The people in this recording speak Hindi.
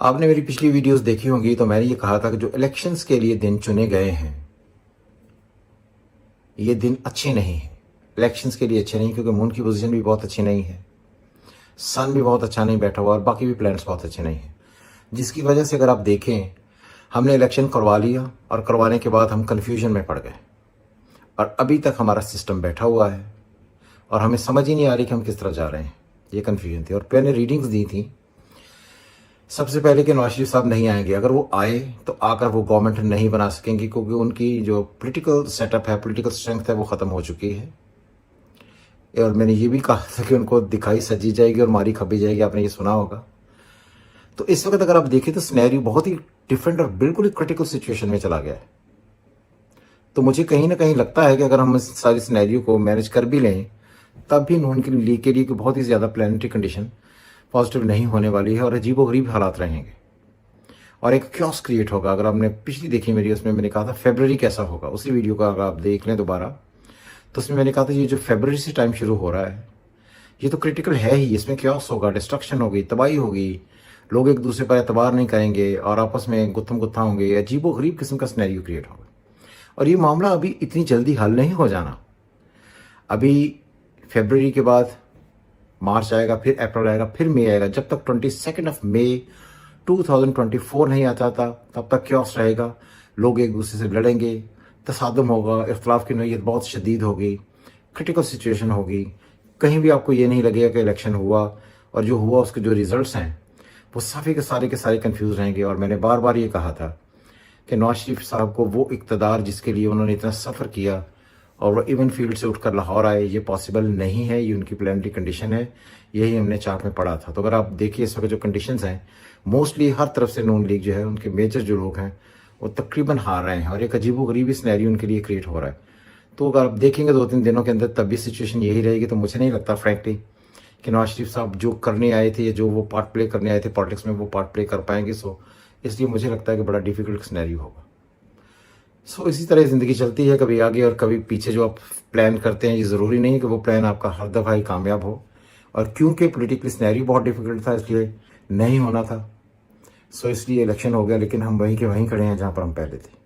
आपने मेरी पिछली वीडियोस देखी होंगी तो मैंने ये कहा था कि जो इलेक्शंस के लिए दिन चुने गए हैं ये दिन अच्छे नहीं हैं। इलेक्शंस के लिए अच्छे नहीं क्योंकि मून की पोजीशन भी बहुत अच्छी नहीं है, सन भी बहुत अच्छा नहीं बैठा हुआ और बाकी भी प्लैनेट्स बहुत अच्छे नहीं हैं, जिसकी वजह से अगर आप देखें हमने इलेक्शन करवा लिया और करवाने के बाद हम कन्फ्यूजन में पड़ गए और अभी तक हमारा सिस्टम बैठा हुआ है और हमें समझ ही नहीं आ रही कि हम किस तरफ जा रहे हैं। ये कन्फ्यूजन थी और मैंने रीडिंग्स दी थी सबसे पहले कि नवाज शरीफ साहब नहीं आएंगे। अगर वो आए तो आकर वो गवर्नमेंट नहीं बना सकेंगे क्योंकि उनकी जो पॉलिटिकल सेटअप है, पॉलिटिकल स्ट्रेंथ है वो ख़त्म हो चुकी है। और मैंने ये भी कहा था कि उनको दिखाई सजी जाएगी और मारी खपी जाएगी, आपने ये सुना होगा। तो इस वक्त अगर आप देखें तो सिनेरियो बहुत ही डिफरेंट और बिल्कुल ही क्रिटिकल सिचुएशन में चला गया है। तो मुझे कहीं ना कहीं लगता है कि अगर हम इस सारी सिनेरियो को मैनेज कर भी लें तब भी नून के लिए बहुत ही ज़्यादा प्लानिटरी कंडीशन पॉजिटिव नहीं होने वाली है और अजीबोगरीब हालात रहेंगे और एक क्योस क्रिएट होगा। अगर आपने पिछली देखी मेरी, उसमें मैंने कहा था फरवरी कैसा होगा, उसी वीडियो का अगर आप देख लें दोबारा तो उसमें मैंने कहा था ये जो फरवरी से टाइम शुरू हो रहा है ये तो क्रिटिकल है ही। इसमें क्योस होगा, डिस्ट्रक्शन होगी, तबाही होगी, लोग एक दूसरे पर एतबार नहीं करेंगे और आपस में गुत्थम गुत्था होंगे, अजीबोगरीब किस्म का सिनेरियो क्रिएट होगा। और ये मामला अभी इतनी जल्दी हल नहीं हो जाना। अभी फरवरी के बाद मार्च आएगा, फिर अप्रैल आएगा, फिर मई आएगा। जब तक 22 मई 2024 नहीं आता था तब तक क्योस रहेगा, लोग एक दूसरे से लड़ेंगे, तसादम होगा, इख्तलाफ की नोयत बहुत शदीद होगी, क्रिटिकल सिचुएशन होगी। कहीं भी आपको ये नहीं लगेगा कि इलेक्शन हुआ और जो हुआ उसके जो रिजल्ट्स हैं वो साफ़ी के सारे कन्फ्यूज़ रहेंगे। और मैंने बार बार ये कहा था कि नवाज शरीफ साहब को वो इक़्तिदार जिसके लिए उन्होंने इतना सफ़र किया और वो इवन फील्ड से उठकर लाहौर आए, ये पॉसिबल नहीं है, ये उनकी प्लानिटरी कंडीशन है। यही हमने चार्ट में पढ़ा था। तो अगर आप देखिए इस वक्त जो कंडीशंस हैं मोस्टली हर तरफ से नून लीग जो है उनके मेजर जो लोग हैं वो तकरीबन हार रहे हैं और एक अजीबोगरीबी सिनेरियो उनके लिए क्रिएट हो रहा है। तो अगर आप देखेंगे 2-3 दिनों के अंदर तब भी सिचुएशन यही रहेगी। तो मुझे नहीं लगता फ्रैंकली कि नवाज शरीफ साहब जो करने आए थे या जो वो पार्ट प्ले करने आए थे पॉलिटिक्स में वो पार्ट प्ले कर पाएंगे। सो इसलिए मुझे लगता है कि बड़ा डिफिकल्ट सिनेरियो होगा। सो इसी तरह ज़िंदगी चलती है, कभी आगे और कभी पीछे। जो आप प्लान करते हैं ये ज़रूरी नहीं है कि वो प्लान आपका हर दफ़ा ही कामयाब हो। और क्योंकि पॉलिटिकल सिनेरियो बहुत डिफिकल्ट था इसलिए नहीं होना था। सो इसलिए इलेक्शन हो गया, लेकिन हम वहीं के वहीं खड़े हैं जहाँ पर हम पहले थे।